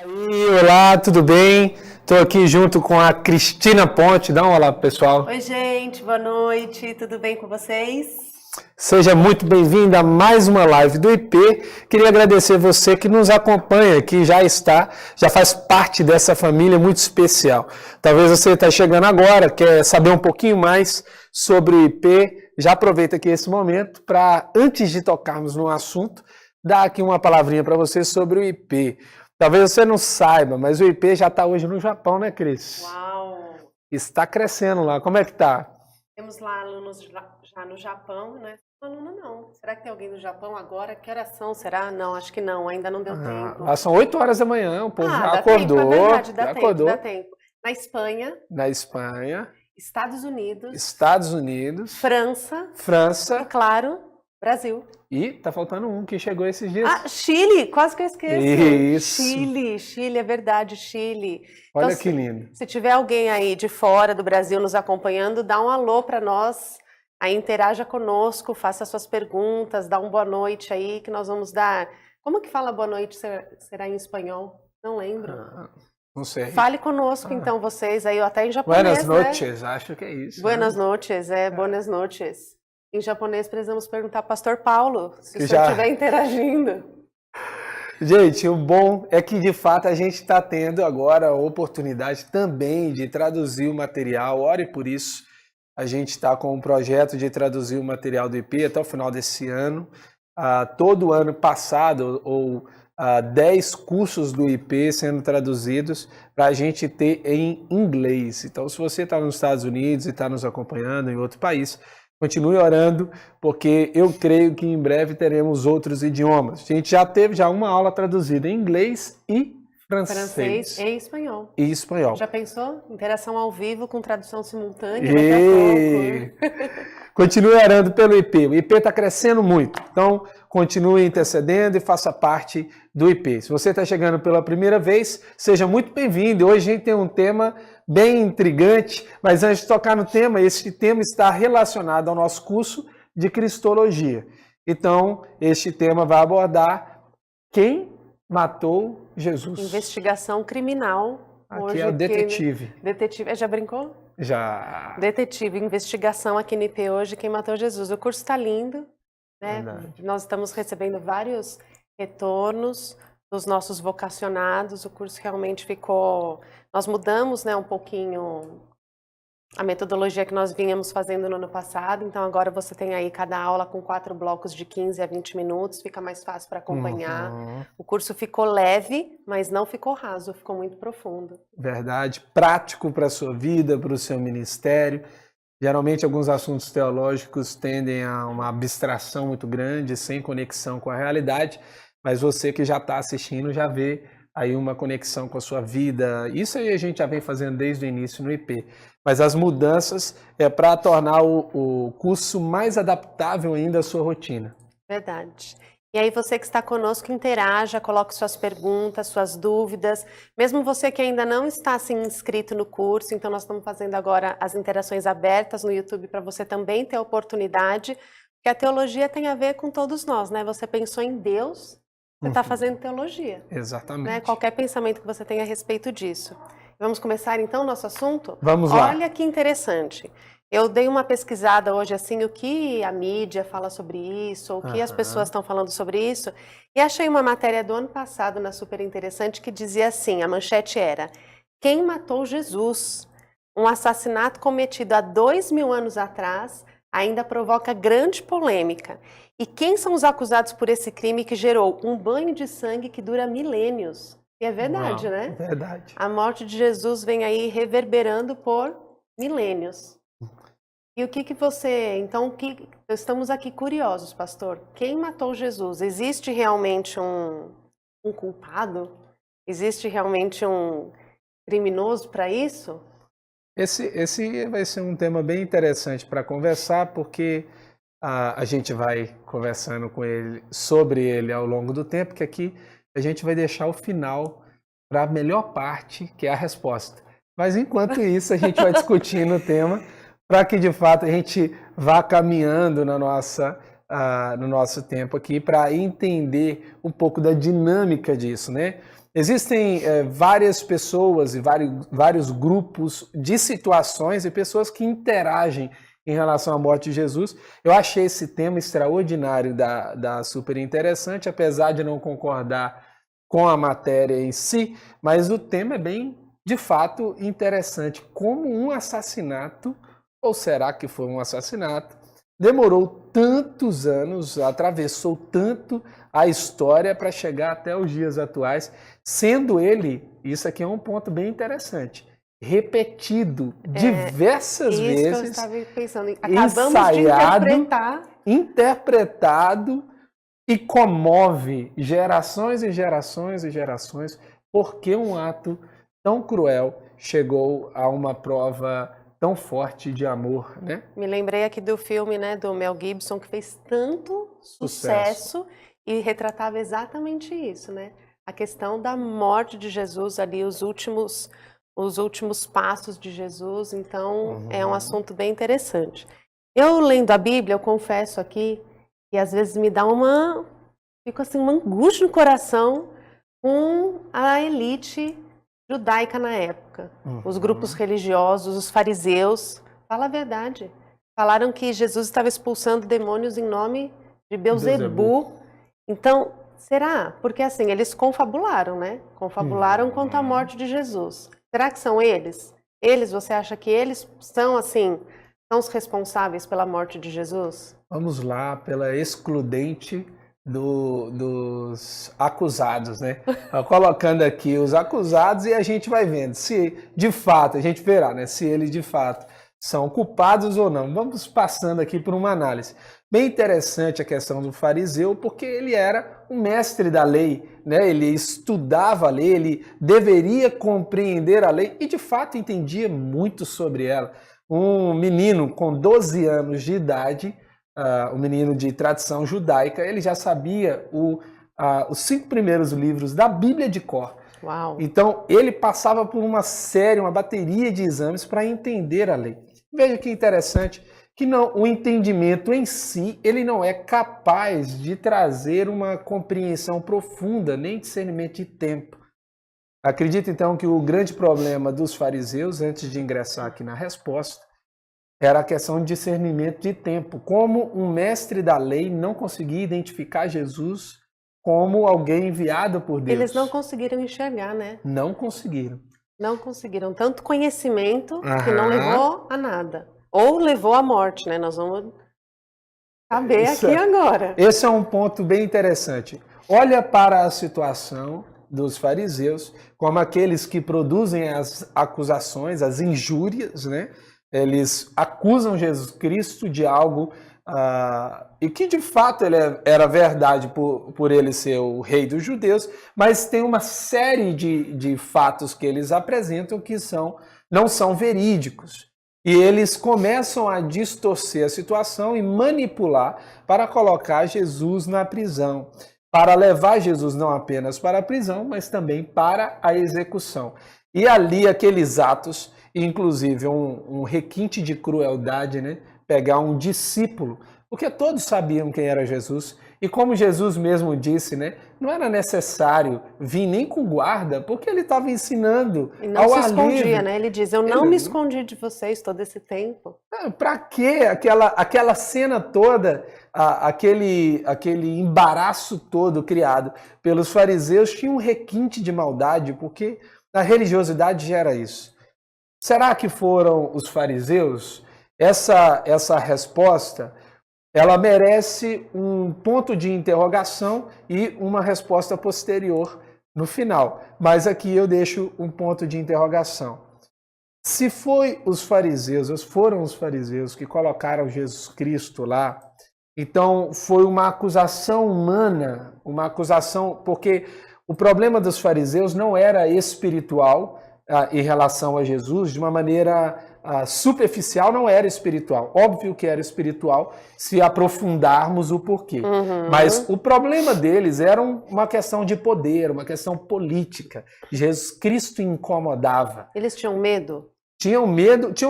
E olá, tudo bem? Estou aqui junto com a Cristina Ponte. Dá um olá pro pessoal. Oi, gente, boa noite, tudo bem com vocês? Seja muito bem-vinda a mais uma live do IP. Queria agradecer você que nos acompanha, que já faz parte dessa família muito especial. Talvez você está chegando agora, quer saber um pouquinho mais sobre o IP. Já aproveita aqui esse momento para, antes de tocarmos no assunto, dar aqui uma palavrinha para você sobre o IP. Talvez você não saiba, mas o IP já está hoje no Japão, né, Cris? Uau! Está crescendo lá. Como é que tá? Temos lá alunos já no Japão, né? Aluno não. Será que tem alguém no Japão agora? Que horas são? Será? Não, acho que não. Ainda não deu tempo. Lá são 8 horas da manhã, o povo já dá acordou. Tempo, é verdade, já acordou. dá tempo. Na Espanha. Na Espanha. Estados Unidos. Estados Unidos. França. E, claro, Brasil. E tá faltando um que chegou esses dias. Chile! Quase que eu esqueço. Isso. Chile, é verdade, Chile. Olha então, que lindo. Se tiver alguém aí de fora do Brasil nos acompanhando, dá um alô para nós, aí interaja conosco, faça suas perguntas, dá uma boa noite aí que nós vamos dar. Como que fala boa noite, será em espanhol? Não lembro. Não sei. Fale conosco então vocês aí, até em japonês, Buenas noches, acho que é isso. Buenas noches, buenas noches. Em japonês precisamos perguntar para o pastor Paulo, se o senhor estiver interagindo. Gente, o bom é que de fato a gente está tendo agora a oportunidade também de traduzir o material. Ore por isso. A gente está com um projeto de traduzir o material do IP até o final desse ano. Todo ano passado, 10 cursos do IP sendo traduzidos para a gente ter em inglês. Então, se você está nos Estados Unidos e está nos acompanhando em outro país, continue orando, porque eu creio que em breve teremos outros idiomas. A gente já teve uma aula traduzida em inglês e francês e espanhol. E espanhol. Já pensou? Interação ao vivo com tradução simultânea daqui a pouco. Continue orando pelo IP. O IP está crescendo muito. Então, continue intercedendo e faça parte do IP. Se você está chegando pela primeira vez, seja muito bem-vindo. Hoje a gente tem um tema bem intrigante, mas antes de tocar no tema, esse tema está relacionado ao nosso curso de Cristologia. Então, este tema vai abordar quem matou Jesus. Investigação criminal. Aqui hoje, é o detetive. Detetive. Já brincou? Já. Detetive, investigação aqui no IP hoje, quem matou Jesus. O curso está lindo, né? Nós estamos recebendo vários retornos dos nossos vocacionados. O curso realmente ficou... Nós mudamos, né, um pouquinho a metodologia que nós vínhamos fazendo no ano passado, então agora você tem aí cada aula com 4 blocos de 15 a 20 minutos, fica mais fácil para acompanhar. O curso ficou leve, mas não ficou raso, ficou muito profundo. Verdade, prático para a sua vida, para o seu ministério. Geralmente alguns assuntos teológicos tendem a uma abstração muito grande, sem conexão com a realidade, mas você que já está assistindo já vê aí uma conexão com a sua vida. Isso aí a gente já vem fazendo desde o início no IP. Mas as mudanças é para tornar o curso mais adaptável ainda à sua rotina. Verdade. E aí você que está conosco, interaja, coloque suas perguntas, suas dúvidas. Mesmo você que ainda não está assim, inscrito no curso, então nós estamos fazendo agora as interações abertas no YouTube para você também ter a oportunidade, porque a teologia tem a ver com todos nós, né? Você pensou em Deus, você está fazendo teologia. Exatamente. Né? Qualquer pensamento que você tenha a respeito disso. Vamos começar então o nosso assunto? Vamos lá. Olha que interessante. Eu dei uma pesquisada hoje, assim, o que a mídia fala sobre isso, o que as pessoas estão falando sobre isso, e achei uma matéria do ano passado na Super Interessante que dizia assim, a manchete era: quem matou Jesus? Um assassinato cometido há 2000 anos atrás ainda provoca grande polêmica. E quem são os acusados por esse crime que gerou um banho de sangue que dura milênios? E é verdade, né? É verdade. A morte de Jesus vem aí reverberando por milênios. E o que você... Então, estamos aqui curiosos, pastor. Quem matou Jesus? Existe realmente um culpado? Existe realmente um criminoso para isso? Esse vai ser um tema bem interessante para conversar, porque a gente vai conversando sobre ele ao longo do tempo, que aqui a gente vai deixar o final para a melhor parte, que é a resposta. Mas enquanto isso, a gente vai discutindo o tema, para que de fato a gente vá caminhando no nosso tempo aqui, para entender um pouco da dinâmica disso, né? Existem várias pessoas e vários grupos de situações e pessoas que interagem em relação à morte de Jesus. Eu achei esse tema extraordinário da Super Interessante, apesar de não concordar com a matéria em si, mas o tema é bem, de fato, interessante. Como um assassinato, ou será que foi um assassinato, demorou tantos anos, atravessou tanto a história para chegar até os dias atuais, sendo ele, isso aqui é um ponto bem interessante, repetido diversas vezes, que eu estava pensando. Acabamos ensaiado, de interpretado e comove gerações e gerações e gerações, porque um ato tão cruel chegou a uma prova tão forte de amor, né? Me lembrei aqui do filme, né, do Mel Gibson, que fez tanto sucesso e retratava exatamente isso, né? A questão da morte de Jesus ali, os últimos passos de Jesus. Então, é um assunto bem interessante. Eu, lendo a Bíblia, eu confesso aqui que às vezes me dá fico assim, uma angústia no coração com a elite judaica na época. Os grupos religiosos, os fariseus, fala a verdade. Falaram que Jesus estava expulsando demônios em nome de Beelzebu. Então, será? Porque assim, eles confabularam, né? Confabularam quanto à morte de Jesus. Será que são eles? Você acha que eles são, assim, são os responsáveis pela morte de Jesus? Vamos lá, pela excludente dos acusados, né? Colocando aqui os acusados e a gente vai vendo se, de fato, a gente verá, né? Se eles, de fato, são culpados ou não. Vamos passando aqui por uma análise. Bem interessante a questão do fariseu, porque ele era um mestre da lei, né? Ele estudava a lei, ele deveria compreender a lei e, de fato, entendia muito sobre ela. Um menino com 12 anos de idade, um menino de tradição judaica, ele já sabia os 5 primeiros livros da Bíblia de cor. Uau. Então, ele passava por uma bateria de exames para entender a lei. Veja que interessante, que o entendimento em si, ele não é capaz de trazer uma compreensão profunda, nem discernimento de tempo. Acredito, então, que o grande problema dos fariseus, antes de ingressar aqui na resposta, era a questão de discernimento de tempo. Como um mestre da lei não conseguia identificar Jesus como alguém enviado por Deus. Eles não conseguiram enxergar, né? Não conseguiram. Não conseguiram. Tanto conhecimento que não levou a nada. Ou levou à morte, né? Nós vamos saber aqui agora. Esse é um ponto bem interessante. Olha para a situação dos fariseus como aqueles que produzem as acusações, as injúrias, né? Eles acusam Jesus Cristo de algo e que de fato ele era verdade por ele ser o rei dos judeus, mas tem uma série de fatos que eles apresentam que não são verídicos. E eles começam a distorcer a situação e manipular para colocar Jesus na prisão, para levar Jesus não apenas para a prisão, mas também para a execução. E ali aqueles atos, inclusive um requinte de crueldade, né? Pegar um discípulo, porque todos sabiam quem era Jesus, e como Jesus mesmo disse, né? Não era necessário vir nem com guarda, porque ele estava ensinando e não se escondia, né? Ele diz, eu não me escondi de vocês todo esse tempo. Para quê? Aquela cena toda, aquele embaraço todo criado pelos fariseus tinha um requinte de maldade, porque a religiosidade gera isso. Será que foram os fariseus? Essa resposta, ela merece um ponto de interrogação e uma resposta posterior no final. Mas aqui eu deixo um ponto de interrogação. Se foram os fariseus que colocaram Jesus Cristo lá, então foi uma acusação humana, uma acusação, porque o problema dos fariseus não era espiritual em relação a Jesus, de uma maneira superficial não era espiritual. Óbvio que era espiritual se aprofundarmos o porquê. Mas o problema deles era uma questão de poder, uma questão política. Jesus Cristo incomodava. Eles tinham medo? Tinham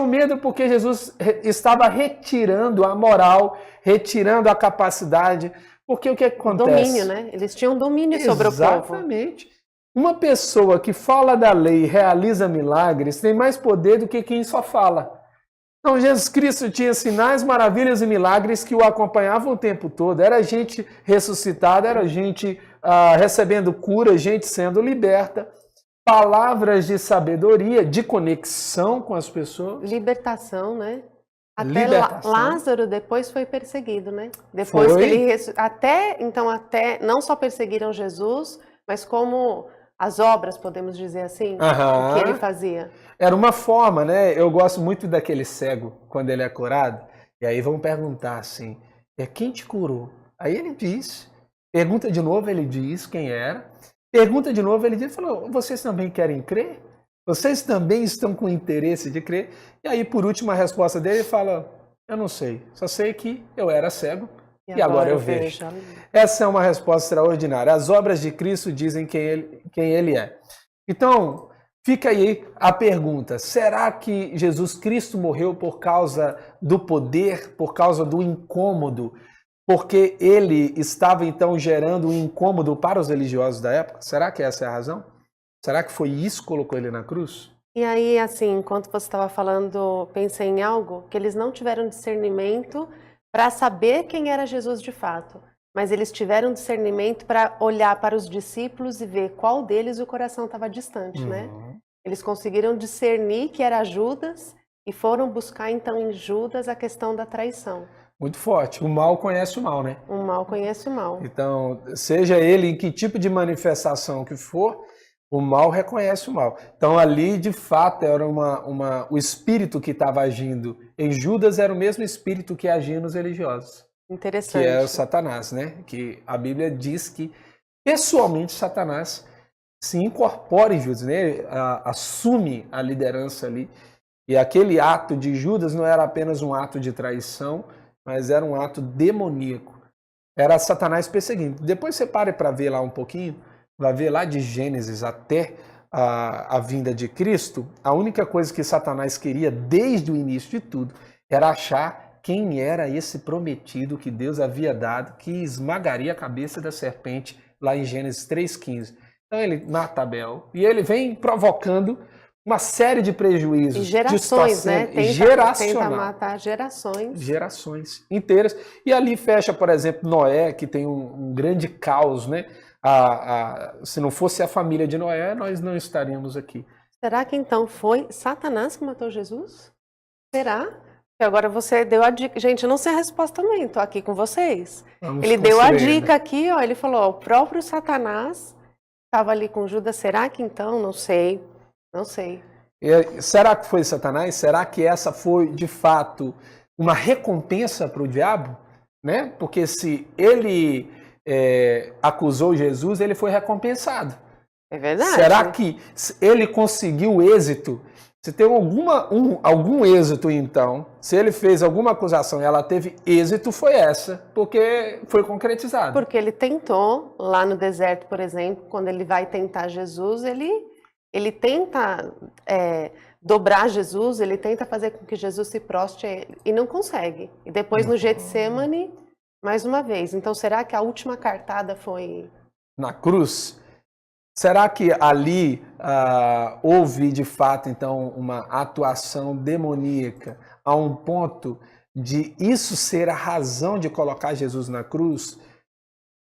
medo porque Jesus estava retirando a moral, retirando a capacidade. Porque o que acontece? Domínio, né? Eles tinham domínio sobre o povo. Exatamente. Uma pessoa que fala da lei e realiza milagres tem mais poder do que quem só fala. Então, Jesus Cristo tinha sinais, maravilhas e milagres que o acompanhavam o tempo todo. Era gente ressuscitada, era gente recebendo cura, gente sendo liberta. Palavras de sabedoria, de conexão com as pessoas. Libertação, né? Até Libertação. Lázaro depois foi perseguido, né? Depois que ele até não só perseguiram Jesus, mas como as obras, podemos dizer assim, o que ele fazia. Era uma forma, né? Eu gosto muito daquele cego, quando ele é curado, e aí vão perguntar assim, quem te curou? Aí ele diz, pergunta de novo, ele diz quem era, pergunta de novo, ele diz, falou, vocês também querem crer? Vocês também estão com interesse de crer? E aí, por último, a resposta dele fala, eu não sei, só sei que eu era cego e agora eu vejo. Essa é uma resposta extraordinária. As obras de Cristo dizem quem ele é. Então, fica aí a pergunta, será que Jesus Cristo morreu por causa do poder, por causa do incômodo, porque ele estava então gerando um incômodo para os religiosos da época? Será que essa é a razão? Será que foi isso que colocou ele na cruz? E aí, assim, enquanto você estava falando, pensei em algo, que eles não tiveram discernimento para saber quem era Jesus de fato, mas eles tiveram discernimento para olhar para os discípulos e ver qual deles o coração estava distante, né? Eles conseguiram discernir que era Judas e foram buscar então em Judas a questão da traição. Muito forte. O mal conhece o mal, né? O mal conhece o mal. Então, seja ele em que tipo de manifestação que for, o mal reconhece o mal. Então, ali, de fato, era o espírito que estava agindo em Judas era o mesmo espírito que agia nos religiosos. Interessante. Que é o Satanás, né? Que a Bíblia diz que, pessoalmente, Satanás se incorpora em Judas, né? Assume a liderança ali. E aquele ato de Judas não era apenas um ato de traição, mas era um ato demoníaco. Era Satanás perseguindo. Depois você pare para ver lá um pouquinho, vai ver lá de Gênesis até a vinda de Cristo, a única coisa que Satanás queria desde o início de tudo era achar quem era esse prometido que Deus havia dado, que esmagaria a cabeça da serpente lá em Gênesis 3,15. Então ele mata Abel e ele vem provocando uma série de prejuízos. E gerações, né? Tenta matar gerações. Gerações inteiras. E ali fecha, por exemplo, Noé, que tem um grande caos, né? Se não fosse a família de Noé, nós não estaríamos aqui. Será que então foi Satanás que matou Jesus? Será? E agora você deu a dica. Gente, eu não sei a resposta também, estou aqui com vocês. Ele deu a dica aqui, ó, ele falou, ó, o próprio Satanás estava ali com Judas. Será que então? Não sei. Não sei. Será que foi Satanás? Será que essa foi, de fato, uma recompensa para o diabo? Né? Porque se ele acusou Jesus, ele foi recompensado. É verdade. Será que ele conseguiu êxito? Se tem algum êxito, então, se ele fez alguma acusação e ela teve êxito, foi essa, porque foi concretizado. Porque ele tentou, lá no deserto, por exemplo, quando ele vai tentar Jesus, ele tenta dobrar Jesus, ele tenta fazer com que Jesus se prostre e não consegue. E depois no Getsêmani, mais uma vez. Então será que a última cartada foi... na cruz? Será que ali houve de fato então uma atuação demoníaca a um ponto de isso ser a razão de colocar Jesus na cruz?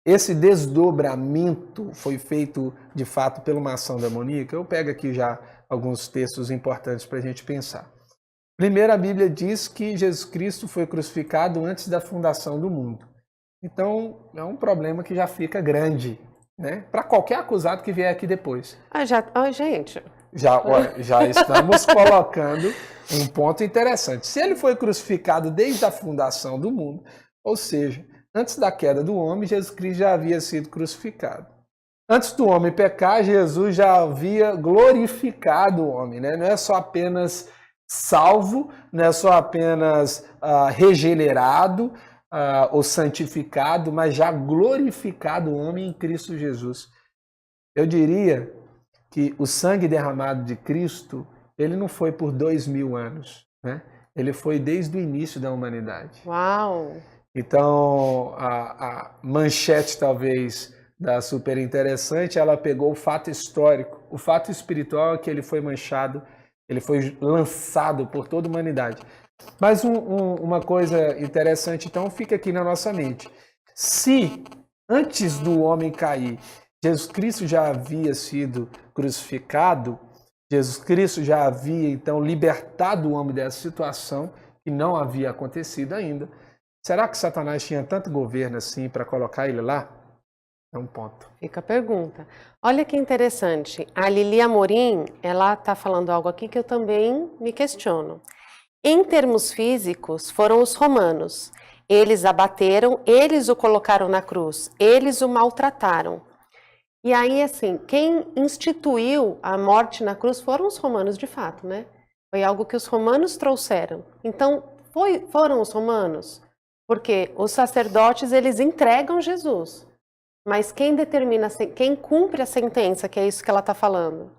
Esse desdobramento foi feito, de fato, por uma ação demoníaca? Eu pego aqui já alguns textos importantes para a gente pensar. Primeiro, a Bíblia diz que Jesus Cristo foi crucificado antes da fundação do mundo. Então, é um problema que já fica grande, né? Para qualquer acusado que vier aqui depois. Gente... Já estamos colocando um ponto interessante. Se ele foi crucificado desde a fundação do mundo, ou seja... antes da queda do homem, Jesus Cristo já havia sido crucificado. Antes do homem pecar, Jesus já havia glorificado o homem, né? Não é só apenas salvo, não é só apenas regenerado ou santificado, mas já glorificado o homem em Cristo Jesus. Eu diria que o sangue derramado de Cristo, ele não foi por 2000 anos, né? Ele foi desde o início da humanidade. Uau! Então, a manchete talvez da Super Interessante, ela pegou o fato histórico. O fato espiritual é que ele foi manchado, ele foi lançado por toda a humanidade. Mas uma coisa interessante, então, fica aqui na nossa mente. Se antes do homem cair, Jesus Cristo já havia sido crucificado, Jesus Cristo já havia, então, libertado o homem dessa situação que não havia acontecido ainda. Será que Satanás tinha tanto governo assim para colocar ele lá? É um ponto. Fica a pergunta. Olha que interessante. A Lili Amorim, ela está falando algo aqui que eu também me questiono. Em termos físicos, foram os romanos. Eles abateram, eles o colocaram na cruz, eles o maltrataram. E aí, assim, quem instituiu a morte na cruz foram os romanos, de fato, né? Foi algo que os romanos trouxeram. Então, foram os romanos, porque os sacerdotes, eles entregam Jesus. Mas quem determina, quem cumpre a sentença, que é isso que ela está falando,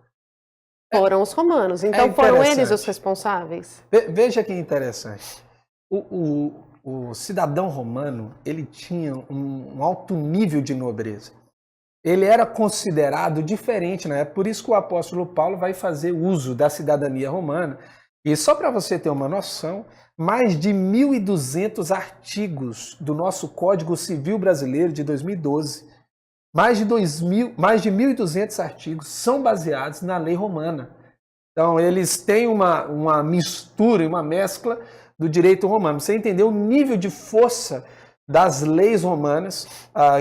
foram os romanos. Então, foram eles os responsáveis. Veja que interessante. O cidadão romano, ele tinha um alto nível de nobreza. Ele era considerado diferente na época, por isso que o apóstolo Paulo vai fazer uso da cidadania romana. E só para você ter uma noção, mais de 1.200 artigos do nosso Código Civil Brasileiro de 2012, mais de 1.200 artigos são baseados na lei romana. Então, eles têm uma mistura e uma mescla do direito romano. Você entendeu o nível de força das leis romanas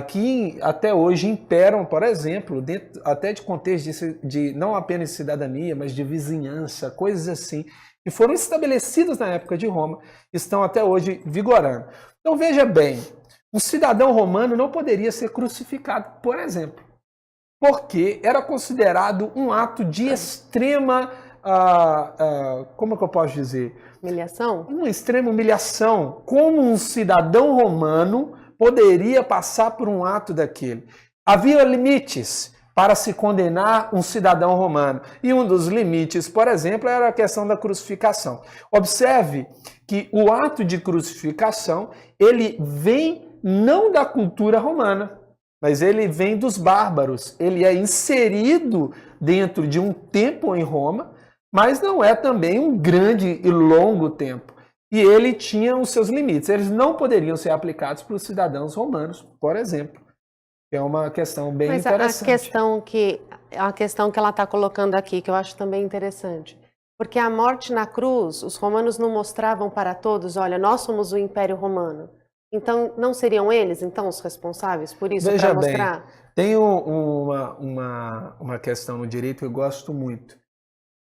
que até hoje imperam, por exemplo, dentro até de contexto de não apenas de cidadania, mas de vizinhança, coisas assim, que foram estabelecidas na época de Roma, estão até hoje vigorando. Então veja bem, um cidadão romano não poderia ser crucificado, por exemplo, porque era considerado um ato de extrema, como é que eu posso dizer? Humilhação? Uma extrema humilhação. Como um cidadão romano poderia passar por um ato daquele? Havia limites para se condenar um cidadão romano. E um dos limites, por exemplo, era a questão da crucificação. Observe que o ato de crucificação, ele vem não da cultura romana, mas ele vem dos bárbaros. Ele é inserido dentro de um tempo em Roma, mas não é também um grande e longo tempo. E ele tinha os seus limites. Eles não poderiam ser aplicados para os cidadãos romanos, por exemplo. É uma questão bem interessante. A questão que ela está colocando aqui, que eu acho também interessante. Porque a morte na cruz, os romanos não mostravam para todos, olha, nós somos o Império Romano. Então, não seriam eles, então, os responsáveis por isso, para mostrar? Bem, tem uma questão no direito que eu gosto muito.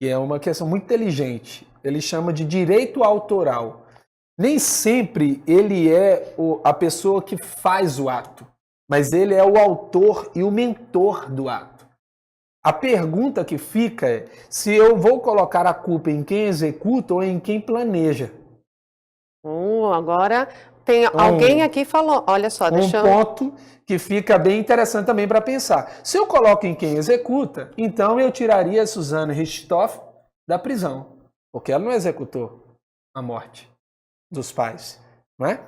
E é uma questão muito inteligente. Ele chama de direito autoral. Nem sempre ele é a pessoa que faz o ato, mas ele é o autor e o mentor do ato. A pergunta que fica é se eu vou colocar a culpa em quem executa ou em quem planeja. Agora tem alguém aqui falou, olha só, deixa eu... ponto que fica bem interessante também para pensar. Se eu coloco em quem executa, então eu tiraria a Suzane Richthofen da prisão, porque ela não executou a morte dos pais, não é?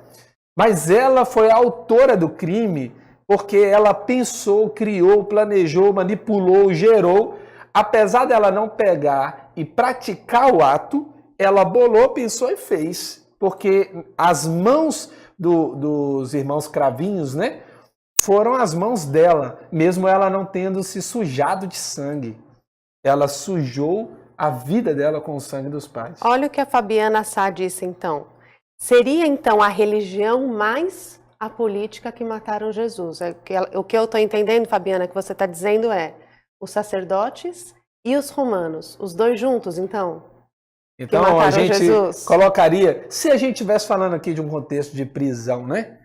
Mas ela foi a autora do crime porque ela pensou, criou, planejou, manipulou, gerou. Apesar dela não pegar e praticar o ato, ela bolou, pensou e fez. Porque as mãos dos irmãos cravinhos, né, foram as mãos dela, mesmo ela não tendo se sujado de sangue. Ela sujou a vida dela com o sangue dos pais. Olha o que a Fabiana Sá disse, então. Seria, então, a religião mais a política que mataram Jesus. O que eu estou entendendo, Fabiana, que você está dizendo é os sacerdotes e os romanos, os dois juntos, então? Então, a gente colocaria, se a gente estivesse falando aqui de um contexto de prisão, né?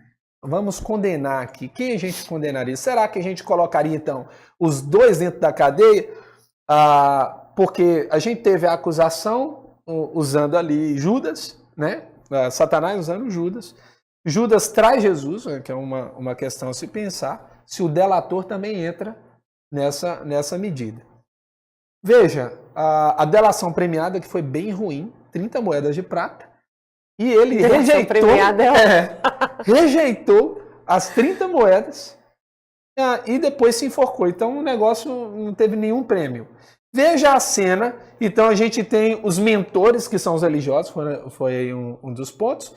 Vamos condenar aqui. Quem a gente condenaria? Será que a gente colocaria, então, os dois dentro da cadeia? Porque a gente teve a acusação usando ali Judas, né? Satanás usando Judas. Judas traz Jesus, que é uma questão a se pensar, se o delator também entra nessa medida. Veja, a delação premiada, que foi bem ruim, 30 moedas de prata, e ele rejeitou as 30 moedas e depois se enforcou. Então o negócio não teve nenhum prêmio. Veja a cena, então a gente tem os mentores, que são os religiosos, foi um dos pontos,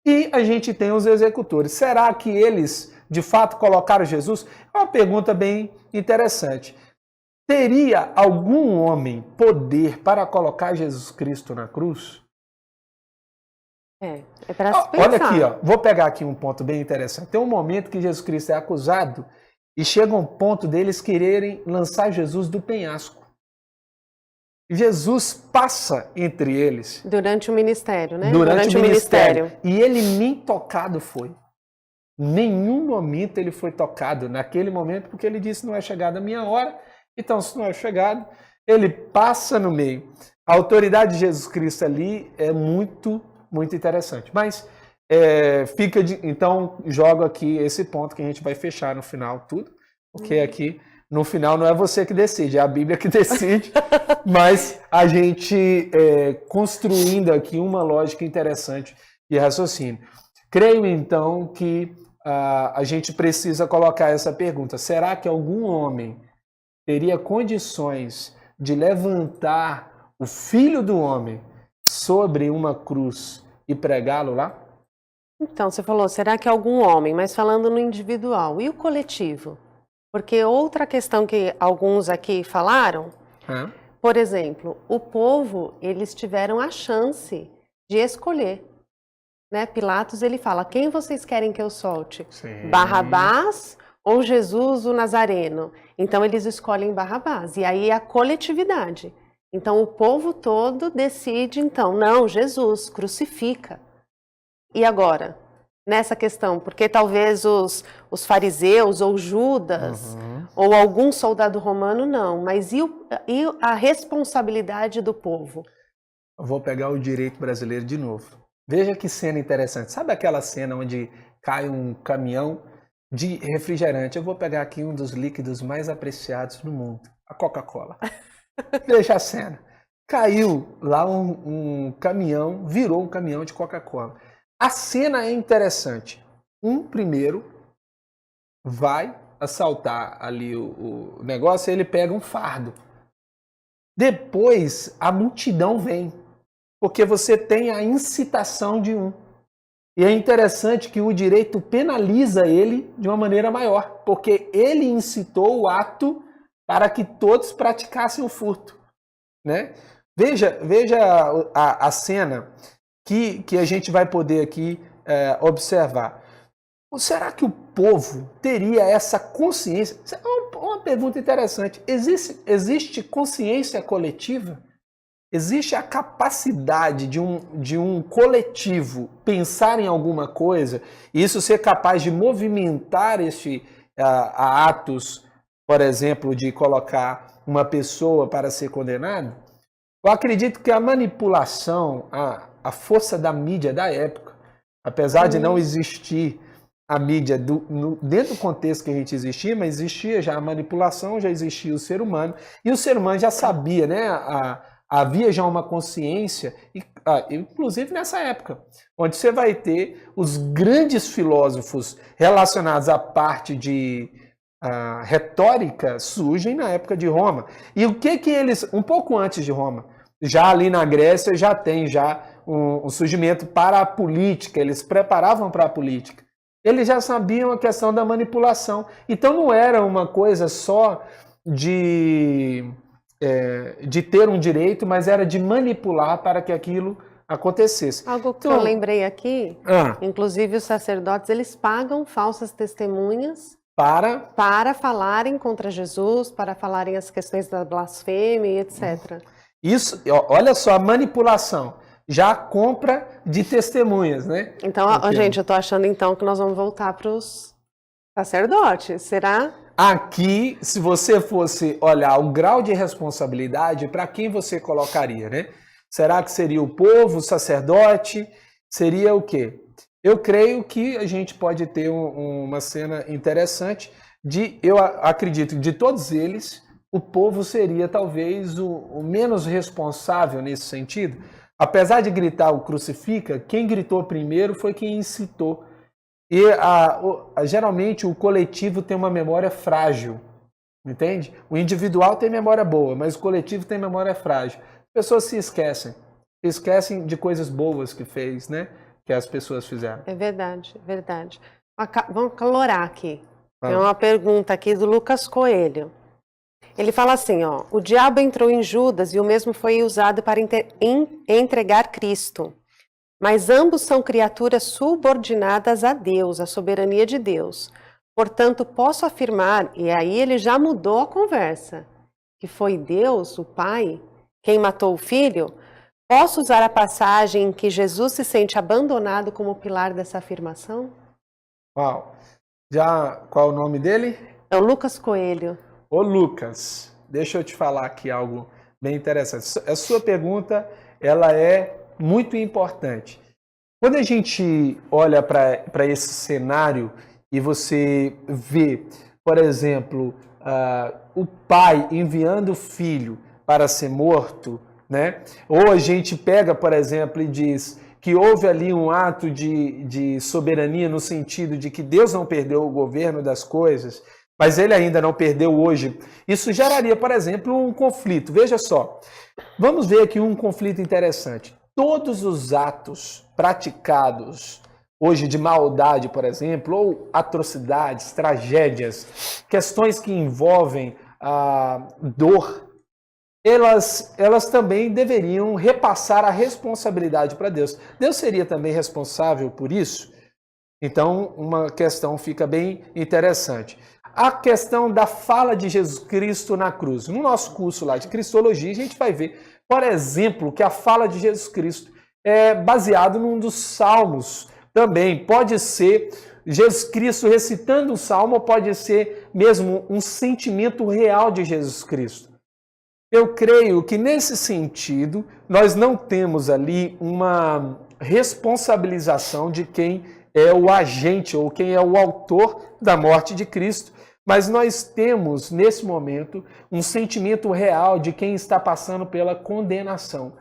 e a gente tem os executores. Será que eles, de fato, colocaram Jesus? É uma pergunta bem interessante. Teria algum homem poder para colocar Jesus Cristo na cruz? É para se pensar. Olha aqui, ó, vou pegar aqui um ponto bem interessante. Tem um momento que Jesus Cristo é acusado e chega um ponto deles quererem lançar Jesus do penhasco. Jesus passa entre eles. Durante o ministério, né? Durante o ministério. E ele nem tocado foi. Nenhum momento ele foi tocado naquele momento, porque ele disse, não é chegada a minha hora. Então, se não é chegado, ele passa no meio. A autoridade de Jesus Cristo ali é muito, muito interessante. Mas, então, jogo aqui esse ponto que a gente vai fechar no final tudo, porque aqui... No final não é você que decide, é a Bíblia que decide, mas a gente construindo aqui uma lógica interessante de raciocínio. Creio então que a gente precisa colocar essa pergunta: será que algum homem teria condições de levantar o Filho do Homem sobre uma cruz e pregá-lo lá? Então, você falou, será que algum homem, mas falando no individual, e o coletivo? Porque outra questão que alguns aqui falaram, por exemplo, o povo, eles tiveram a chance de escolher. Né? Pilatos, ele fala, quem vocês querem que eu solte? Sim. Barrabás ou Jesus o Nazareno? Então, eles escolhem Barrabás. E aí, a coletividade. Então, o povo todo decide, então, não, Jesus, crucifica. E agora? Nessa questão, porque talvez os fariseus ou Judas ou algum soldado romano não, mas e a responsabilidade do povo? Eu vou pegar o direito brasileiro de novo. Veja que cena interessante. Sabe aquela cena onde cai um caminhão de refrigerante? Eu vou pegar aqui um dos líquidos mais apreciados no mundo, a Coca-Cola. Veja a cena. Caiu lá um caminhão, virou um caminhão de Coca-Cola. A cena é interessante. Um primeiro vai assaltar ali o negócio e ele pega um fardo. Depois a multidão vem, porque você tem a incitação de um. E é interessante que o direito penaliza ele de uma maneira maior, porque ele incitou o ato para que todos praticassem o furto. Né? Veja a cena que a gente vai poder aqui observar. Será que o povo teria essa consciência? É uma pergunta interessante. Existe consciência coletiva? Existe a capacidade de um coletivo pensar em alguma coisa e isso ser capaz de movimentar a atos, por exemplo, de colocar uma pessoa para ser condenada? Eu acredito que a manipulação, a força da mídia da época, apesar de não existir a mídia dentro do contexto que a gente existia, mas existia já a manipulação, já existia o ser humano, e o ser humano já sabia, né? Havia já uma consciência, inclusive nessa época, onde você vai ter os grandes filósofos relacionados à parte de retórica surgem na época de Roma. E o que eles, um pouco antes de Roma, já ali na Grécia já tem um surgimento para a política, eles preparavam para a política. Eles já sabiam a questão da manipulação. Então não era uma coisa só de ter um direito, mas era de manipular para que aquilo acontecesse. Algo que eu lembrei aqui, inclusive os sacerdotes, eles pagam falsas testemunhas para falarem contra Jesus, para falarem as questões da blasfêmia e etc. Isso, olha só a manipulação. Já a compra de testemunhas, né? Então, gente, eu tô achando então que nós vamos voltar para os sacerdotes, será? Aqui, se você fosse olhar o grau de responsabilidade, para quem você colocaria, né? Será que seria o povo, o sacerdote? Seria o quê? Eu creio que a gente pode ter uma cena interessante eu acredito que de todos eles, o povo seria talvez o menos responsável nesse sentido. Apesar de gritar o crucifica, quem gritou primeiro foi quem incitou. E geralmente o coletivo tem uma memória frágil, entende? O individual tem memória boa, mas o coletivo tem memória frágil. As pessoas se esquecem de coisas boas que fez, né? Que as pessoas fizeram. É verdade, é verdade. Vamos calorar aqui. Tem uma pergunta aqui do Lucas Coelho. Ele fala assim, ó, o diabo entrou em Judas e o mesmo foi usado para entregar Cristo. Mas ambos são criaturas subordinadas a Deus, à soberania de Deus. Portanto, posso afirmar, e aí ele já mudou a conversa, que foi Deus, o Pai, quem matou o Filho. Posso usar a passagem em que Jesus se sente abandonado como pilar dessa afirmação? Uau. Qual é o nome dele? É o Lucas Coelho. Ô Lucas, deixa eu te falar aqui algo bem interessante. A sua pergunta, ela é muito importante. Quando a gente olha para esse cenário e você vê, por exemplo, o pai enviando o filho para ser morto, né? Ou a gente pega, por exemplo, e diz que houve ali um ato de soberania no sentido de que Deus não perdeu o governo das coisas, mas ele ainda não perdeu hoje. Isso geraria, por exemplo, um conflito. Veja só, vamos ver aqui um conflito interessante. Todos os atos praticados hoje de maldade, por exemplo, ou atrocidades, tragédias, questões que envolvem a dor, elas também deveriam repassar a responsabilidade para Deus. Deus seria também responsável por isso? Então, uma questão fica bem interessante. A questão da fala de Jesus Cristo na cruz. No nosso curso lá de Cristologia, a gente vai ver, por exemplo, que a fala de Jesus Cristo é baseado num dos salmos também. Pode ser Jesus Cristo recitando um salmo, ou pode ser mesmo um sentimento real de Jesus Cristo. Eu creio que nesse sentido, nós não temos ali uma responsabilização de quem é o agente ou quem é o autor da morte de Cristo, mas nós temos, nesse momento, um sentimento real de quem está passando pela condenação.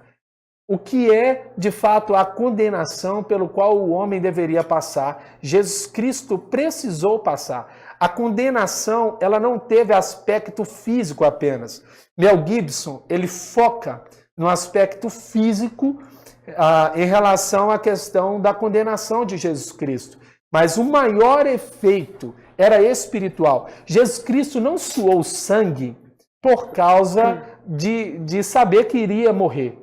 O que é, de fato, a condenação pelo qual o homem deveria passar? Jesus Cristo precisou passar. A condenação, ela não teve aspecto físico apenas. Mel Gibson, ele foca no aspecto físico em relação à questão da condenação de Jesus Cristo. Mas o maior efeito era espiritual. Jesus Cristo não suou sangue por causa de saber que iria morrer.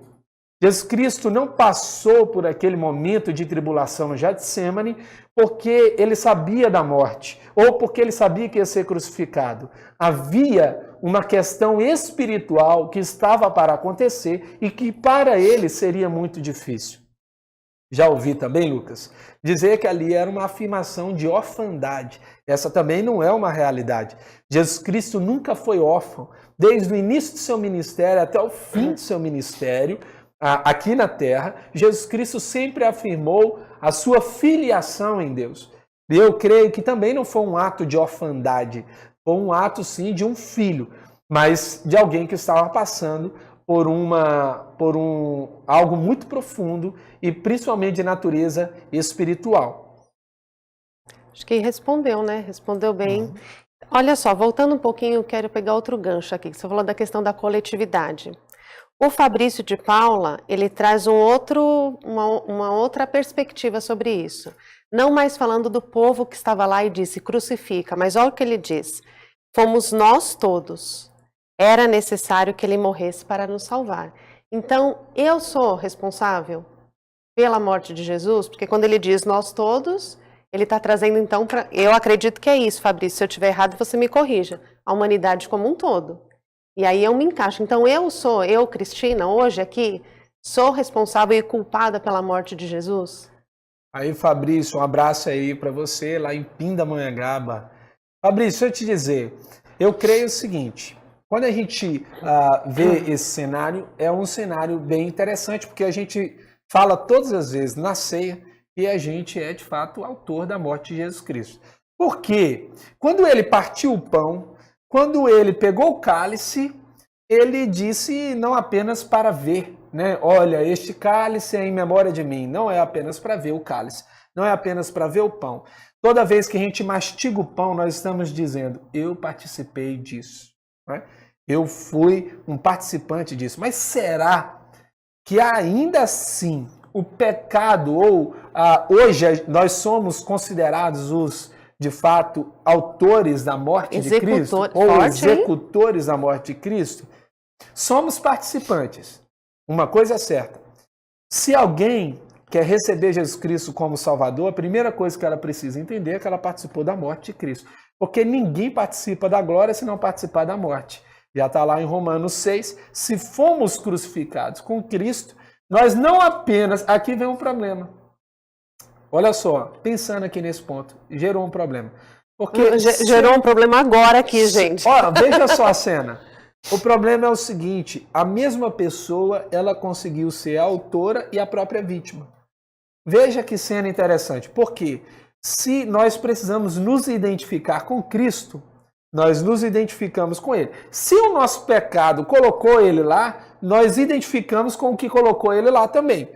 Jesus Cristo não passou por aquele momento de tribulação no Getsemane porque ele sabia da morte ou porque ele sabia que ia ser crucificado. Havia uma questão espiritual que estava para acontecer e que para ele seria muito difícil. Já ouvi também, Lucas, dizer que ali era uma afirmação de orfandade. Essa também não é uma realidade. Jesus Cristo nunca foi órfão. Desde o início do seu ministério até o fim do seu ministério, aqui na terra, Jesus Cristo sempre afirmou a sua filiação em Deus. E eu creio que também não foi um ato de orfandade, foi um ato sim de um filho, mas de alguém que estava passando por algo muito profundo e principalmente de natureza espiritual. Acho que respondeu, né? Respondeu bem. Olha só, voltando um pouquinho, eu quero pegar outro gancho aqui, que você falou da questão da coletividade. O Fabrício de Paula, ele traz uma outra perspectiva sobre isso. Não mais falando do povo que estava lá e disse, crucifica, mas olha o que ele diz. Fomos nós todos. Era necessário que ele morresse para nos salvar. Então, eu sou responsável pela morte de Jesus, porque quando ele diz nós todos, ele está trazendo então para... Eu acredito que é isso, Fabrício, se eu estiver errado, você me corrija. A humanidade como um todo. E aí eu me encaixo. Então, eu, Cristina, hoje aqui, sou responsável e culpada pela morte de Jesus? Aí, Fabrício, um abraço aí para você, lá em Pindamonhangaba. Fabrício, deixa eu te dizer, eu creio o seguinte, quando a gente vê esse cenário, é um cenário bem interessante, porque a gente fala todas as vezes na ceia que a gente é, de fato, o autor da morte de Jesus Cristo. Porque quando ele partiu o pão, quando ele pegou o cálice, ele disse não apenas para ver, né? Olha, este cálice é em memória de mim. Não é apenas para ver o cálice, não é apenas para ver o pão. Toda vez que a gente mastiga o pão, nós estamos dizendo, eu participei disso. Né? Eu fui um participante disso. Mas será que ainda assim o pecado, ou hoje nós somos considerados os, de fato, autores da morte de Cristo? Ou executores da morte de Cristo? Somos participantes. Uma coisa é certa. Se alguém quer receber Jesus Cristo como Salvador, a primeira coisa que ela precisa entender é que ela participou da morte de Cristo. Porque ninguém participa da glória se não participar da morte. Já está lá em Romanos 6. Se fomos crucificados com Cristo, nós não apenas... Aqui vem um problema. Olha só, pensando aqui nesse ponto, gerou um problema. Porque gerou um problema agora aqui, gente. Olha, veja só a cena. O problema é o seguinte, a mesma pessoa, ela conseguiu ser a autora e a própria vítima. Veja que cena interessante, porque se nós precisamos nos identificar com Cristo, nós nos identificamos com Ele. Se o nosso pecado colocou Ele lá, nós identificamos com o que colocou Ele lá também.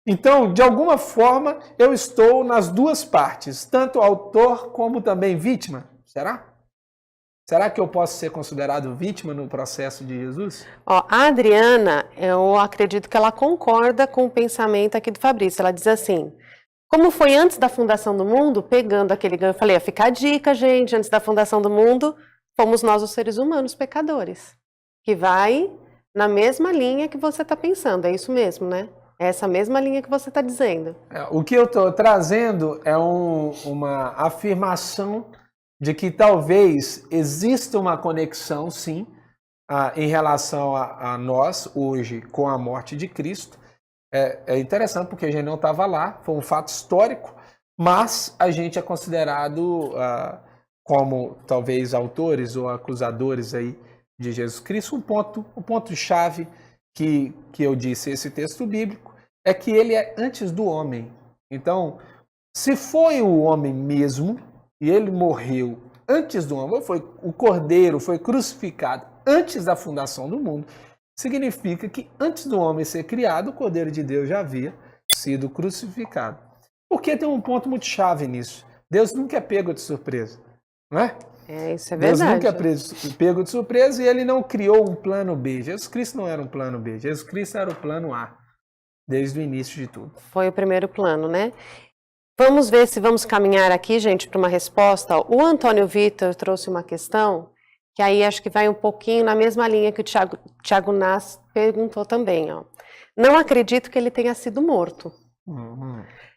Então, de alguma forma, eu estou nas duas partes, tanto autor como também vítima. Será? Será que eu posso ser considerado vítima no processo de Jesus? A Adriana, eu acredito que ela concorda com o pensamento aqui do Fabrício. Ela diz assim, como foi antes da fundação do mundo, pegando aquele ganho, eu falei, fica a dica, gente, antes da fundação do mundo, fomos nós os seres humanos pecadores. Que vai na mesma linha que você está pensando, é isso mesmo, né? É essa mesma linha que você está dizendo. O que eu estou trazendo é uma afirmação de que talvez exista uma conexão, sim, em relação a nós, hoje, com a morte de Cristo. É interessante porque a gente não estava lá, foi um fato histórico, mas a gente é considerado como, talvez, autores ou acusadores aí de Jesus Cristo. O ponto-chave que eu disse, esse texto bíblico, é que ele é antes do homem. Então, se foi o homem mesmo, e ele morreu antes do homem, o cordeiro foi crucificado antes da fundação do mundo, significa que antes do homem ser criado, o cordeiro de Deus já havia sido crucificado. Porque tem um ponto muito chave nisso. Deus nunca é pego de surpresa, não é? Isso é verdade. Deus nunca é pego de surpresa e ele não criou um plano B. Jesus Cristo não era um plano B, Jesus Cristo era o plano A, desde o início de tudo. Foi o primeiro plano, né? Vamos ver se vamos caminhar aqui, gente, para uma resposta. O Antônio Vitor trouxe uma questão, que aí acho que vai um pouquinho na mesma linha que o Thiago Nas perguntou também. Ó. Não acredito que ele tenha sido morto.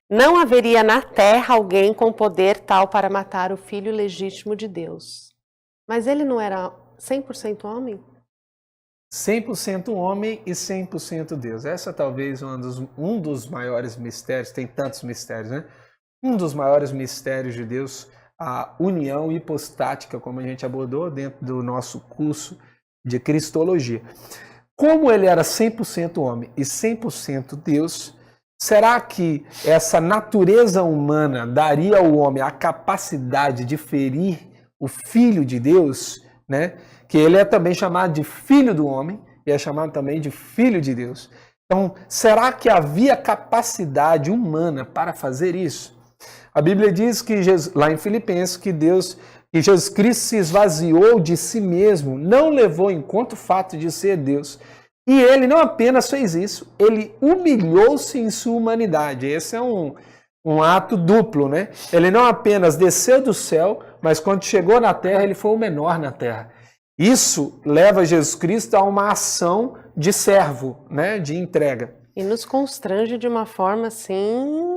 Não haveria na Terra alguém com poder tal para matar o filho legítimo de Deus. Mas ele não era 100% homem? 100% homem e 100% Deus. Essa talvez um dos maiores mistérios, tem tantos mistérios, né? Um dos maiores mistérios de Deus, a união hipostática, como a gente abordou dentro do nosso curso de Cristologia. Como ele era 100% homem e 100% Deus, será que essa natureza humana daria ao homem a capacidade de ferir o Filho de Deus, né? Que ele é também chamado de Filho do Homem e é chamado também de Filho de Deus. Então, será que havia capacidade humana para fazer isso? A Bíblia diz que lá em Filipenses que Jesus Cristo se esvaziou de si mesmo, não levou em conta o fato de ser Deus. E ele não apenas fez isso, ele humilhou-se em sua humanidade. Esse é um ato duplo, né? Ele não apenas desceu do céu, mas quando chegou na terra, ele foi o menor na terra. Isso leva Jesus Cristo a uma ação de servo, né? De entrega. E nos constrange de uma forma assim...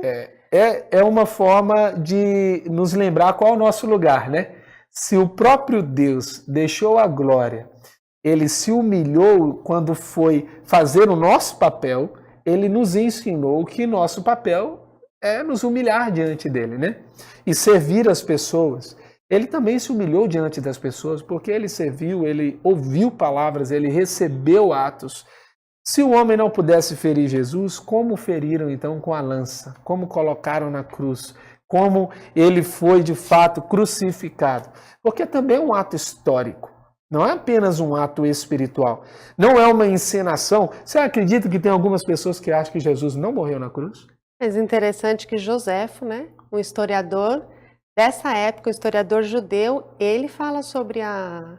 É uma forma de nos lembrar qual é o nosso lugar, né? Se o próprio Deus deixou a glória, ele se humilhou quando foi fazer o nosso papel, ele nos ensinou que nosso papel é nos humilhar diante dele, né? E servir as pessoas. Ele também se humilhou diante das pessoas porque ele serviu, ele ouviu palavras, ele recebeu atos. Se o homem não pudesse ferir Jesus, como feriram então com a lança? Como colocaram na cruz? Como ele foi de fato crucificado? Porque também é um ato histórico. Não é apenas um ato espiritual. Não é uma encenação. Você acredita que tem algumas pessoas que acham que Jesus não morreu na cruz? Mas interessante que Joséfo, né, um historiador, dessa época, o historiador judeu, ele fala sobre a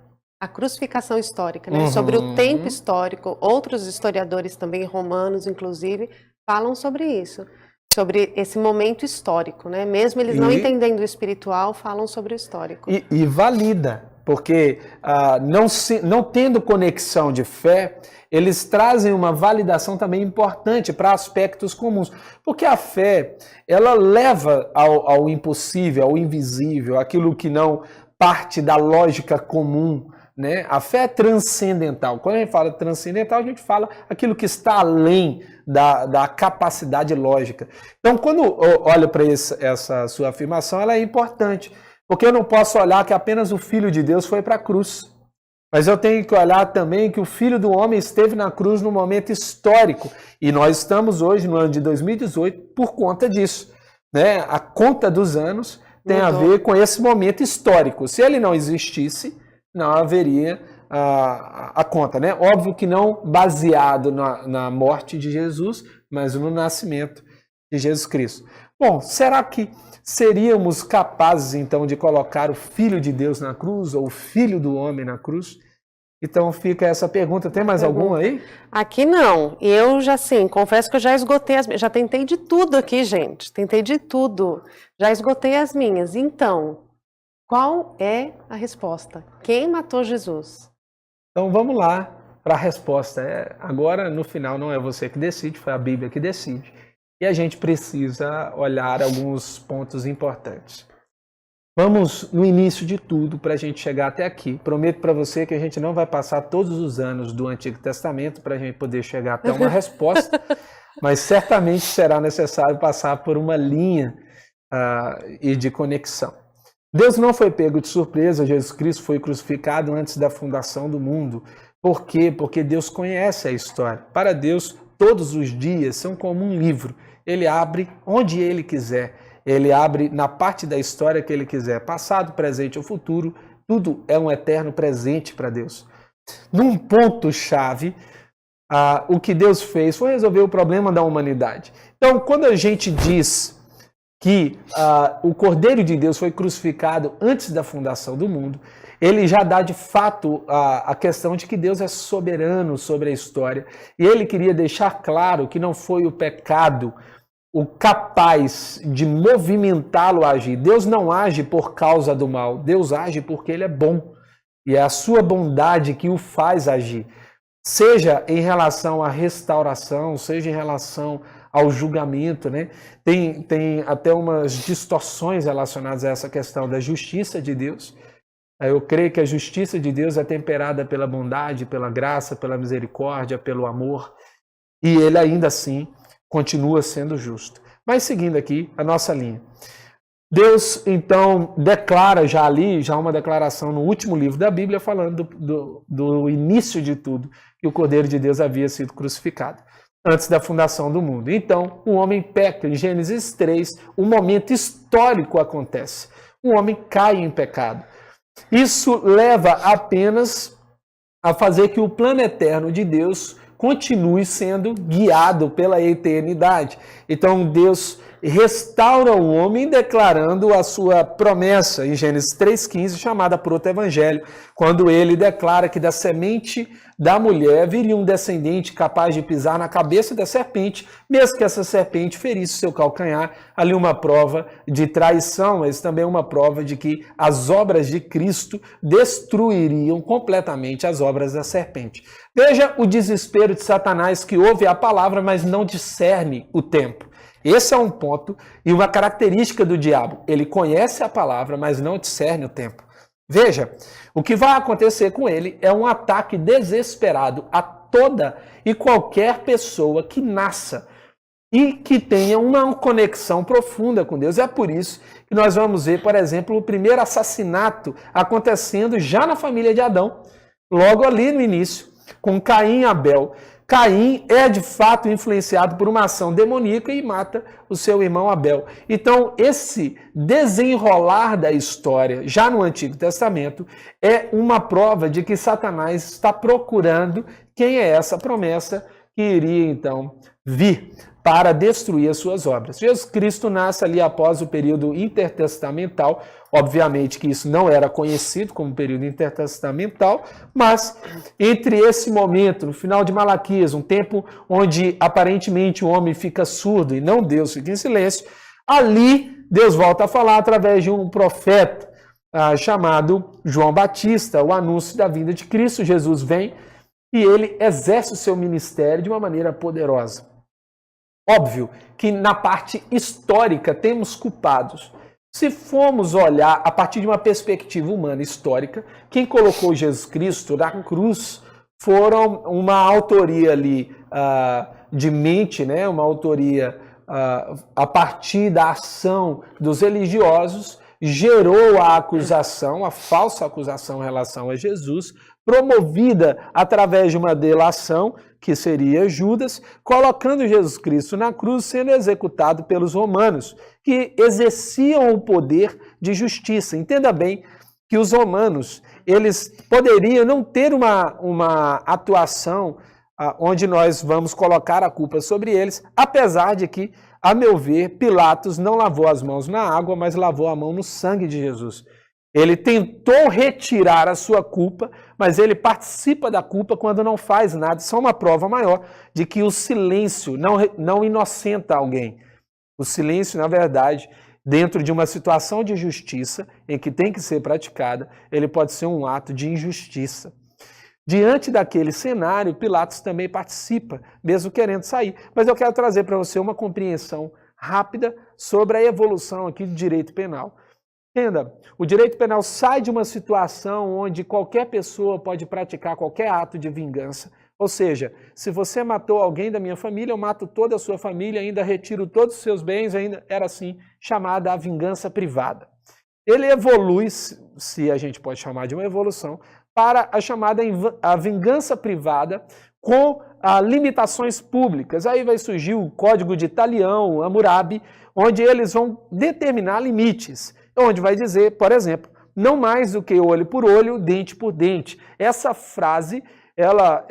crucificação histórica, né? Sobre o tempo histórico. Outros historiadores também, romanos inclusive, falam sobre isso. Sobre esse momento histórico, né? Mesmo eles não entendendo o espiritual, falam sobre o histórico. E valida, porque não tendo conexão de fé, eles trazem uma validação também importante para aspectos comuns. Porque a fé, ela leva ao impossível, ao invisível, aquilo que não parte da lógica comum, né? A fé é transcendental. Quando a gente fala transcendental, a gente fala aquilo que está além da capacidade lógica. Então, quando eu olho para essa sua afirmação, ela é importante. Porque eu não posso olhar que apenas o Filho de Deus foi para a cruz. Mas eu tenho que olhar também que o Filho do Homem esteve na cruz num momento histórico. E nós estamos hoje, no ano de 2018, por conta disso, né? A conta dos anos tem a ver com esse momento histórico. Se ele não existisse, não haveria a conta, né? Óbvio que não baseado na morte de Jesus, mas no nascimento de Jesus Cristo. Bom, será que seríamos capazes, então, de colocar o Filho de Deus na cruz ou o Filho do Homem na cruz? Então fica essa pergunta. Tem mais alguma aí? Aqui não. Eu já, sim, confesso que eu já esgotei já tentei de tudo aqui, gente. Tentei de tudo. Já esgotei as minhas. Então, qual é a resposta? Quem matou Jesus? Então vamos lá para a resposta. Agora, no final, não é você que decide, foi a Bíblia que decide. E a gente precisa olhar alguns pontos importantes. Vamos no início de tudo para a gente chegar até aqui. Prometo para você que a gente não vai passar todos os anos do Antigo Testamento para a gente poder chegar até uma resposta, mas certamente será necessário passar por uma linha e de conexão. Deus não foi pego de surpresa, Jesus Cristo foi crucificado antes da fundação do mundo. Por quê? Porque Deus conhece a história. Para Deus, todos os dias são como um livro. Ele abre onde Ele quiser. Ele abre na parte da história que Ele quiser. Passado, presente ou futuro, tudo é um eterno presente para Deus. Num ponto-chave, o que Deus fez foi resolver o problema da humanidade. Então, quando a gente diz que o Cordeiro de Deus foi crucificado antes da fundação do mundo, ele já dá de fato a questão de que Deus é soberano sobre a história. E ele queria deixar claro que não foi o pecado o capaz de movimentá-lo a agir. Deus não age por causa do mal, Deus age porque ele é bom. E é a sua bondade que o faz agir. Seja em relação à restauração, seja em relação ao julgamento, né? Tem até umas distorções relacionadas a essa questão da justiça de Deus. Eu creio que a justiça de Deus é temperada pela bondade, pela graça, pela misericórdia, pelo amor. E ele ainda assim continua sendo justo. Mas seguindo aqui a nossa linha. Deus, então, declara já uma declaração no último livro da Bíblia, falando do início de tudo, que o Cordeiro de Deus havia sido crucificado antes da fundação do mundo. Então, o homem peca. Em Gênesis 3, um momento histórico acontece. O homem cai em pecado. Isso leva apenas a fazer que o plano eterno de Deus continue sendo guiado pela eternidade. Então, Deus restaura o homem declarando a sua promessa em Gênesis 3,15, chamada proto-evangelho, quando ele declara que da semente da mulher viria um descendente capaz de pisar na cabeça da serpente, mesmo que essa serpente ferisse seu calcanhar. Ali uma prova de traição, mas também uma prova de que as obras de Cristo destruiriam completamente as obras da serpente. Veja o desespero de Satanás, que ouve a palavra, mas não discerne o tempo. Esse é um ponto e uma característica do diabo. Ele conhece a palavra, mas não discerne o tempo. Veja, o que vai acontecer com ele é um ataque desesperado a toda e qualquer pessoa que nasça e que tenha uma conexão profunda com Deus. É por isso que nós vamos ver, por exemplo, o primeiro assassinato acontecendo já na família de Adão, logo ali no início, com Caim e Abel. Caim é de fato influenciado por uma ação demoníaca e mata o seu irmão Abel. Então, esse desenrolar da história, já no Antigo Testamento, é uma prova de que Satanás está procurando quem é essa promessa que iria então vir para destruir as suas obras. Jesus Cristo nasce ali após o período intertestamental. Obviamente que isso não era conhecido como período intertestamental, mas entre esse momento, no final de Malaquias, um tempo onde aparentemente o homem fica surdo e não Deus fica em silêncio, ali Deus volta a falar através de um profeta chamado João Batista, o anúncio da vinda de Cristo. Jesus vem e ele exerce o seu ministério de uma maneira poderosa. Óbvio que na parte histórica temos culpados. Se formos olhar a partir de uma perspectiva humana histórica, quem colocou Jesus Cristo na cruz foram uma autoria ali de mente, né? Uma autoria a partir da ação dos religiosos, gerou a acusação, a falsa acusação em relação a Jesus, promovida através de uma delação, que seria Judas, colocando Jesus Cristo na cruz, sendo executado pelos romanos, que exerciam o poder de justiça. Entenda bem que os romanos, eles poderiam não ter uma atuação onde nós vamos colocar a culpa sobre eles, apesar de que, a meu ver, Pilatos não lavou as mãos na água, mas lavou a mão no sangue de Jesus. Ele tentou retirar a sua culpa, mas ele participa da culpa quando não faz nada. Isso é uma prova maior de que o silêncio não inocenta alguém. O silêncio, na verdade, dentro de uma situação de justiça, em que tem que ser praticada, ele pode ser um ato de injustiça. Diante daquele cenário, Pilatos também participa, mesmo querendo sair. Mas eu quero trazer para você uma compreensão rápida sobre a evolução aqui do direito penal. Entenda, o direito penal sai de uma situação onde qualquer pessoa pode praticar qualquer ato de vingança. Ou seja, se você matou alguém da minha família, eu mato toda a sua família, ainda retiro todos os seus bens, ainda era assim chamada a vingança privada. Ele evolui, se a gente pode chamar de uma evolução, para a chamada a vingança privada com limitações públicas. Aí vai surgir o Código de Italião, Hammurabi, onde eles vão determinar limites. Onde vai dizer, por exemplo, não mais do que olho por olho, dente por dente. Essa frase, ela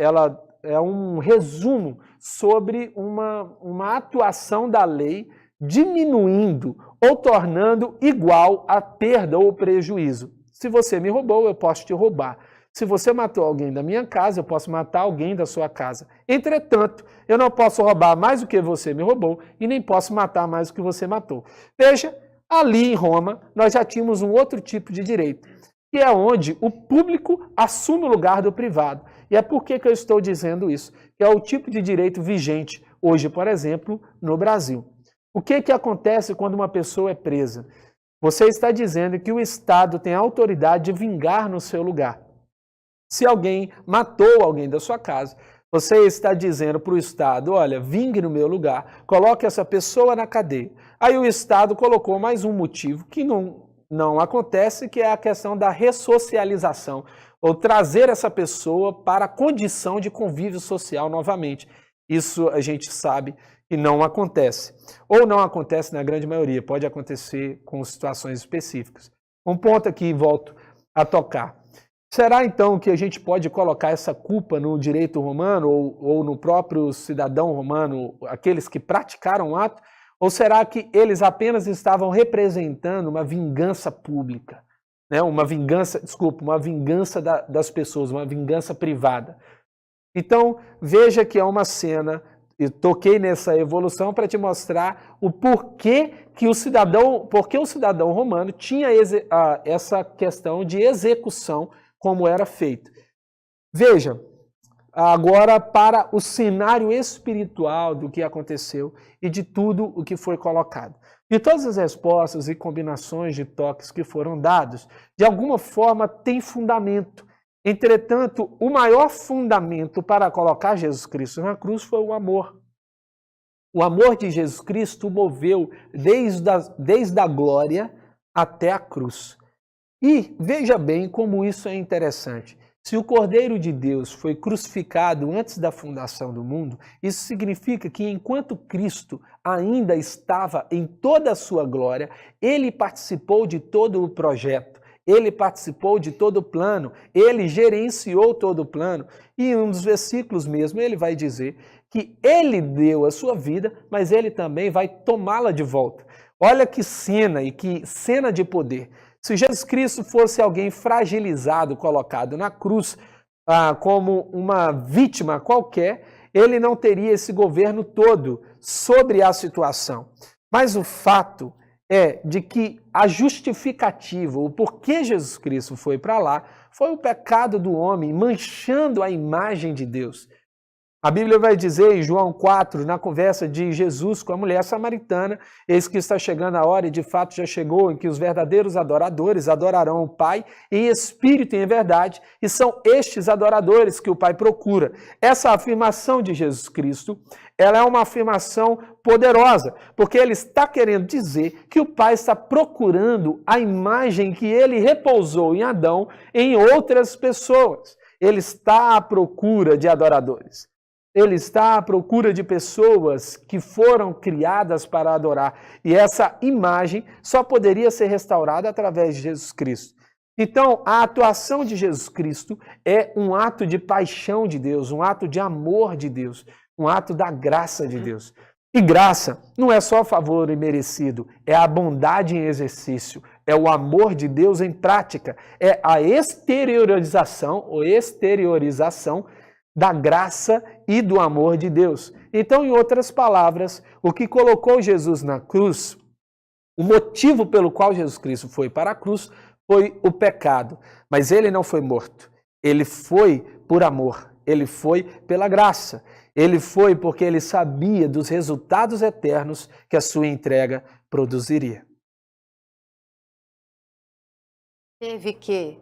é um resumo sobre uma atuação da lei diminuindo ou tornando igual a perda ou prejuízo. Se você me roubou, eu posso te roubar. Se você matou alguém da minha casa, eu posso matar alguém da sua casa. Entretanto, eu não posso roubar mais do que você me roubou e nem posso matar mais do que você matou. Veja, ali em Roma, nós já tínhamos um outro tipo de direito, que é onde o público assume o lugar do privado. E é por que eu estou dizendo isso? Que é o tipo de direito vigente hoje, por exemplo, no Brasil. O que acontece quando uma pessoa é presa? Você está dizendo que o Estado tem a autoridade de vingar no seu lugar. Se alguém matou alguém da sua casa, você está dizendo para o Estado, olha, vingue no meu lugar, coloque essa pessoa na cadeia. Aí o Estado colocou mais um motivo que não acontece, que é a questão da ressocialização, ou trazer essa pessoa para a condição de convívio social novamente. Isso a gente sabe que não acontece. Ou não acontece na grande maioria, pode acontecer com situações específicas. Um ponto aqui, volto a tocar. Será então que a gente pode colocar essa culpa no direito romano ou no próprio cidadão romano, aqueles que praticaram o ato? Ou será que eles apenas estavam representando uma vingança pública? Né? Uma vingança das pessoas, uma vingança privada. Então, veja que é uma cena, eu toquei nessa evolução para te mostrar o porquê o cidadão romano tinha essa questão de execução como era feito. Veja, agora para o cenário espiritual do que aconteceu e de tudo o que foi colocado. De todas as respostas e combinações de toques que foram dados, de alguma forma tem fundamento. Entretanto, o maior fundamento para colocar Jesus Cristo na cruz foi o amor. O amor de Jesus Cristo moveu desde a glória até a cruz. E veja bem como isso é interessante. Se o Cordeiro de Deus foi crucificado antes da fundação do mundo, isso significa que enquanto Cristo ainda estava em toda a sua glória, ele participou de todo o projeto, ele participou de todo o plano, ele gerenciou todo o plano. E em um dos versículos mesmo ele vai dizer que ele deu a sua vida, mas ele também vai tomá-la de volta. Olha que cena, e que cena de poder. Se Jesus Cristo fosse alguém fragilizado, colocado na cruz como uma vítima qualquer, ele não teria esse governo todo sobre a situação. Mas o fato é de que a justificativa, o porquê Jesus Cristo foi para lá, foi o pecado do homem manchando a imagem de Deus. A Bíblia vai dizer em João 4, na conversa de Jesus com a mulher samaritana, eis que está chegando a hora, e de fato já chegou, em que os verdadeiros adoradores adorarão o Pai em espírito e em verdade, e são estes adoradores que o Pai procura. Essa afirmação de Jesus Cristo, ela é uma afirmação poderosa, porque ele está querendo dizer que o Pai está procurando a imagem que ele repousou em Adão em outras pessoas. Ele está à procura de adoradores. Ele está à procura de pessoas que foram criadas para adorar. E essa imagem só poderia ser restaurada através de Jesus Cristo. Então, a atuação de Jesus Cristo é um ato de paixão de Deus, um ato de amor de Deus, um ato da graça de Deus. E graça não é só favor imerecido, é a bondade em exercício, é o amor de Deus em prática, é a exteriorização da graça e do amor de Deus. Então, em outras palavras, o que colocou Jesus na cruz, o motivo pelo qual Jesus Cristo foi para a cruz, foi o pecado. Mas ele não foi morto. Ele foi por amor. Ele foi pela graça. Ele foi porque ele sabia dos resultados eternos que a sua entrega produziria. Teve que,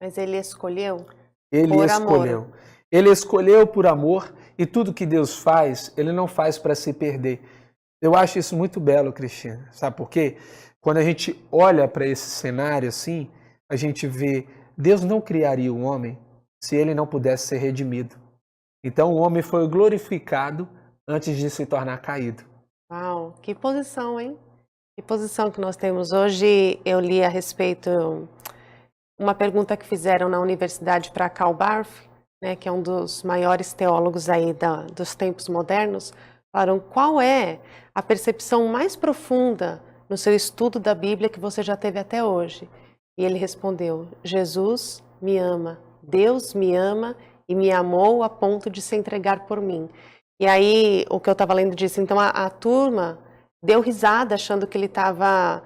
mas ele escolheu. Ele escolheu. Amor. Ele escolheu por amor, e tudo que Deus faz, ele não faz para se perder. Eu acho isso muito belo, Cristina. Sabe por quê? Quando a gente olha para esse cenário assim, a gente vê, Deus não criaria o homem se ele não pudesse ser redimido. Então o homem foi glorificado antes de se tornar caído. Uau, que posição, hein? Que posição que nós temos. Hoje eu li a respeito uma pergunta que fizeram na universidade para Karl Barth, né, que é um dos maiores teólogos aí dos tempos modernos, falaram qual é a percepção mais profunda no seu estudo da Bíblia que você já teve até hoje. E ele respondeu, Jesus me ama, Deus me ama e me amou a ponto de se entregar por mim. E aí, o que eu estava lendo disse, então a turma deu risada achando que ele estava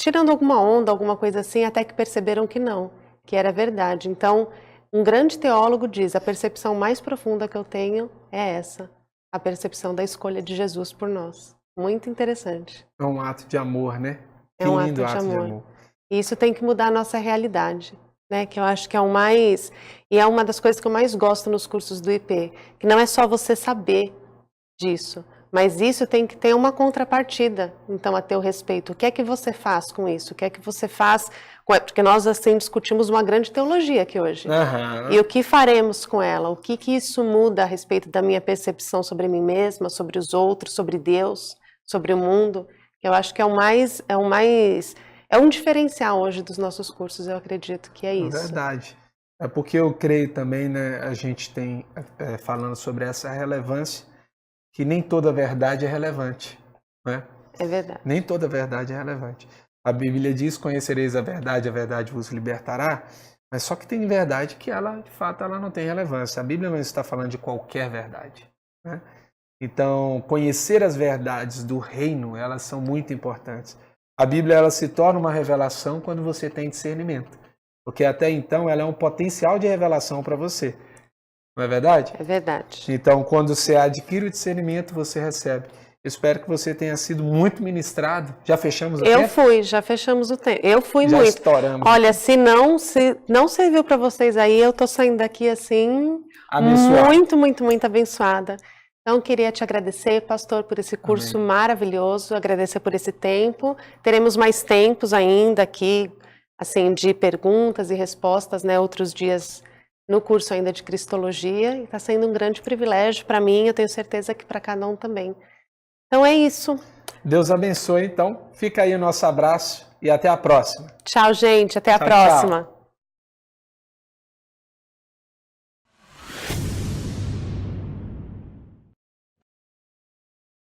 tirando alguma onda, alguma coisa assim, até que perceberam que não, que era verdade. Então, um grande teólogo diz, a percepção mais profunda que eu tenho é essa, a percepção da escolha de Jesus por nós. Muito interessante. É um ato de amor, né? É um ato de amor. E isso tem que mudar a nossa realidade, né? Que eu acho que é o mais... E é uma das coisas que eu mais gosto nos cursos do IP, que não é só você saber disso, mas isso tem que ter uma contrapartida, então, a teu respeito. O que é que você faz com isso? O que é que você faz... Porque nós, assim, discutimos uma grande teologia aqui hoje. Uhum. E o que faremos com ela? O que isso muda a respeito da minha percepção sobre mim mesma, sobre os outros, sobre Deus, sobre o mundo? Eu acho que é um diferencial hoje dos nossos cursos, eu acredito que é isso. É verdade. É porque eu creio também, né, a gente tem, falando sobre essa relevância, que nem toda verdade é relevante, né? É verdade. Nem toda verdade é relevante. A Bíblia diz, conhecereis a verdade vos libertará, mas só que tem verdade que ela, de fato, ela não tem relevância. A Bíblia não está falando de qualquer verdade, né? Então, conhecer as verdades do reino, elas são muito importantes. A Bíblia, ela se torna uma revelação quando você tem discernimento, porque até então ela é um potencial de revelação para você. Não é verdade? É verdade. Então, quando você adquire o discernimento, você recebe. Espero que você tenha sido muito ministrado. Já fechamos o tempo? Eu fui, já fechamos o tempo. Eu fui já muito. Estouramos. Olha, se não serviu para vocês aí, eu tô saindo daqui assim, abençoada. muito abençoada. Então, queria te agradecer, pastor, por esse curso maravilhoso, agradecer por esse tempo. Teremos mais tempos ainda aqui, assim, de perguntas e respostas, né, outros dias no curso ainda de Cristologia. E está sendo um grande privilégio para mim, eu tenho certeza que para cada um também. Então é isso. Deus abençoe, então. Fica aí o nosso abraço e até a próxima. Tchau, gente. Até a próxima. Tchau.